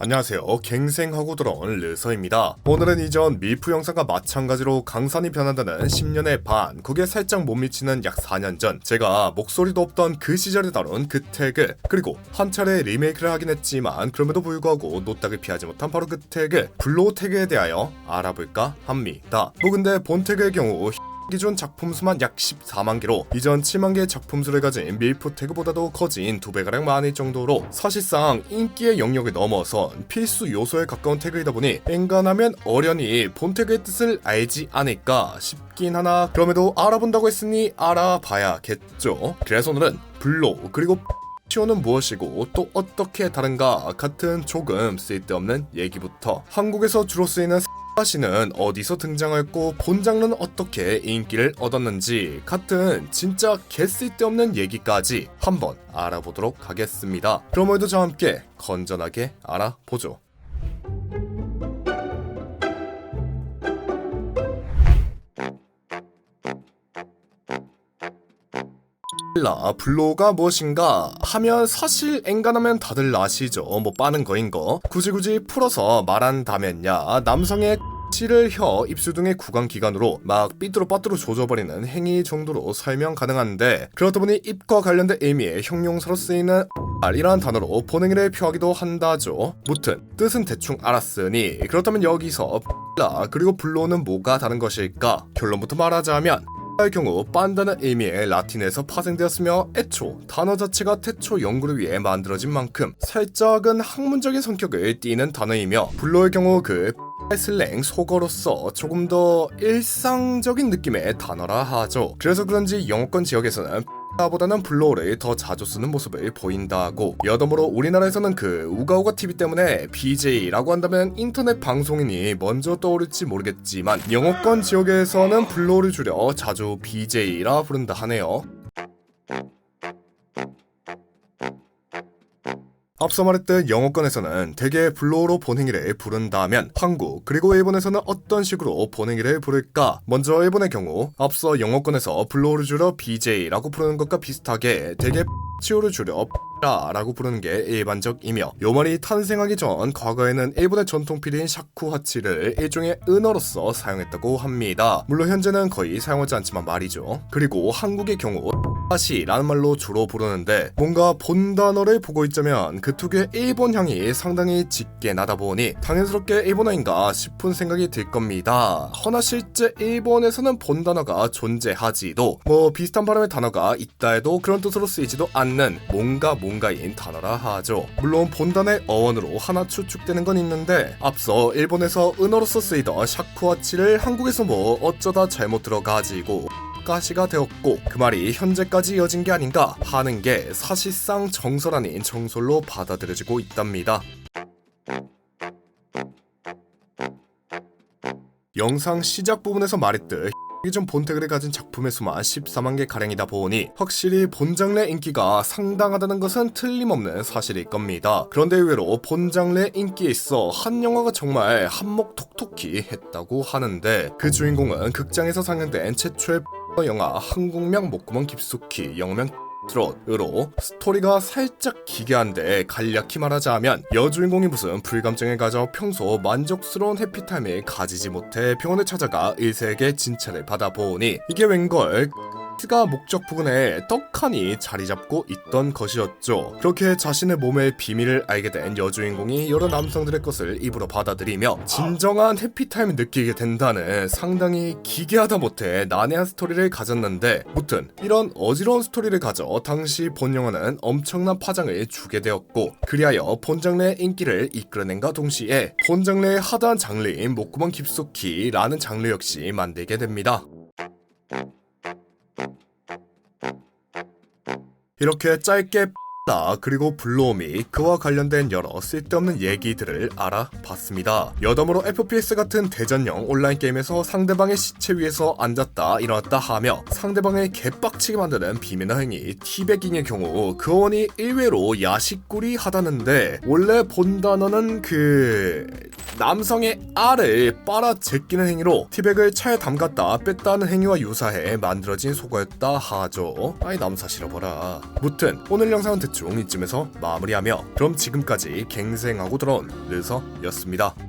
안녕하세요. 갱생하고 돌아온 르서입니다. 오늘은 이전 밀프 영상과 마찬가지로 강산이 변한다는 10년의 반, 그게 살짝 못 미치는 약 4년 전 제가 목소리도 없던 그 시절에 다룬 그 태그, 그리고 한 차례 리메이크를 하긴 했지만 그럼에도 불구하고 노딱을 피하지 못한 바로 그 태그, 블로우 태그에 대하여 알아볼까 합니다. 근데 본 태그의 경우 기존 작품 수만 약 14만 개로 이전 7만 개의 작품 수를 가진 밀프 태그보다도 커진 2배가량 많을 정도로 사실상 인기의 영역을 넘어선 필수 요소에 가까운 태그이다 보니 엔간하면 어련히 본 태그의 뜻을 알지 않을까 싶긴 하나, 그럼에도 알아본다고 했으니 알아봐야겠죠. 그래서 오늘은 블로우 그리고 치오는 무엇이고 또 어떻게 다른가 같은 조금 쓸데없는 얘기부터, 한국에서 주로 쓰이는 씨는 어디서 등장했고 본 장르는 어떻게 인기를 얻었는지 같은 진짜 개쓸데없는 얘기까지 한번 알아보도록 하겠습니다. 그럼 오늘도 저와 함께 건전하게 알아보죠. 블로우가 무엇인가 하면 사실 엔간하면 다들 아시죠. 빠는 거인 거. 굳이 풀어서 말한다면야, 남성의 치를 혀, 입술 등의 구강 기관으로 막 삐뚤어빠뚤어 조져버리는 행위 정도로 설명 가능한데, 그렇다 보니 입과 관련된 의미의 형용사로 쓰이는 이라는 단어로 본행위를 표하기도 한다죠. 무튼 뜻은 대충 알았으니 그렇다면 여기서 그리고 블로우는 뭐가 다른 것일까? 결론부터 말하자면 의 경우 빤다는 의미의 라틴에서 파생되었으며 애초 단어 자체가 태초 연구를 위해 만들어진 만큼 살짝은 학문적인 성격을 띠는 단어이며, 블로의 경우 그 슬랭 속어로서 조금 더 일상적인 느낌의 단어라 하죠. 그래서 그런지 영어권 지역에서는 보다는 블로우를 더 자주 쓰는 모습을 보인다고. 여러모로 우리나라에서는 그 우가우가 TV 때문에 BJ라고 한다면 인터넷 방송인이 먼저 떠오를지 모르겠지만, 영어권 지역에서는 블로우를 줄여 자주 BJ라 부른다 하네요. 앞서 말했듯 영어권에서는 대개 블로우로 본행위를 부른다면 한국 그리고 일본에서는 어떤 식으로 본행위를 부를까? 먼저 일본의 경우 앞서 영어권에서 블로우를 줄여 BJ라고 부르는 것과 비슷하게 대개 치오를 줄여 라고 부르는 게 일반적이며, 요 말이 탄생하기 전 과거에는 일본의 전통필인 샤쿠하치를 일종의 은어로서 사용했다고 합니다. 물론 현재는 거의 사용하지 않지만 말이죠. 그리고 한국의 경우 하시라는 말로 주로 부르는데, 뭔가 본 단어를 보고 있자면 그 특유의 일본향이 상당히 짙게 나다 보니 당연스럽게 일본어인가 싶은 생각이 들 겁니다. 허나 실제 일본에서는 본 단어가 존재하지도, 비슷한 발음의 단어가 있다 해도 그런 뜻으로 쓰이지도 않는 뭔가인 단어라 하죠. 물론 본단의 어원으로 하나 추측되는 건 있는데, 앞서 일본에서 은어로서 쓰이던 샤쿠하치를 한국에서 어쩌다 잘못 들어가지고 가시가 되었고, 그 말이 현재까지 이어진 게 아닌가 하는 게 사실상 정설 아닌 정설로 받아들여지고 있답니다. 영상 시작 부분에서 말했듯 기존 본태그를 가진 작품의 수만 14만 개 가량이다 보니 확실히 본 장르의 인기가 상당하다는 것은 틀림없는 사실일 겁니다. 그런데 의외로 본 장르의 인기에 있어 한 영화가 정말 한몫 톡톡히 했다고 하는데, 그 주인공은 극장에서 상영된 최초의 영화 한국명 목구멍 깊숙이, 영어명 트롯으로 스토리가 살짝 기괴한데 간략히 말하자면, 여주인공이 무슨 불감증을 가져 평소 만족스러운 해피타임을 가지지 못해 병원에 찾아가 의사에게 진찰을 받아보니 이게 웬걸 가 목적 부근에 떡하니 자리 잡고 있던 것이었죠. 그렇게 자신의 몸의 비밀을 알게 된 여주인공이 여러 남성들의 것을 입으로 받아들이며 진정한 해피타임을 느끼게 된다는 상당히 기괴하다 못해 난해한 스토리를 가졌는데, 무튼 이런 어지러운 스토리를 가져 당시 본 영화는 엄청난 파장을 주게 되었고, 그리하여 본 장르의 인기를 이끌어낸과 동시에 본 장르의 하드한 장르인 목구멍 깊숙이 라는 장르 역시 만들게 됩니다. 이렇게 짧게 그리고 블로우 및 그와 관련된 여러 쓸데없는 얘기들을 알아봤습니다. 여러모로 FPS 같은 대전형 온라인 게임에서 상대방의 시체 위에서 앉았다 일어났다 하며 상대방을 개빡치게 만드는 비매너 행위 티베깅의 경우 그 어원이 의외로 야식꾸리하다는데, 원래 본 단어는 남성의 알을 빨아 제끼는 행위로 티백을 차에 담갔다 뺐다 하는 행위와 유사해 만들어진 속어였다 하죠. 아이 남사 싫어보라. 무튼 오늘 영상은 대충 대충 이쯤에서 마무리하며 그럼 지금까지 갱생하고 돌아온 르서였습니다.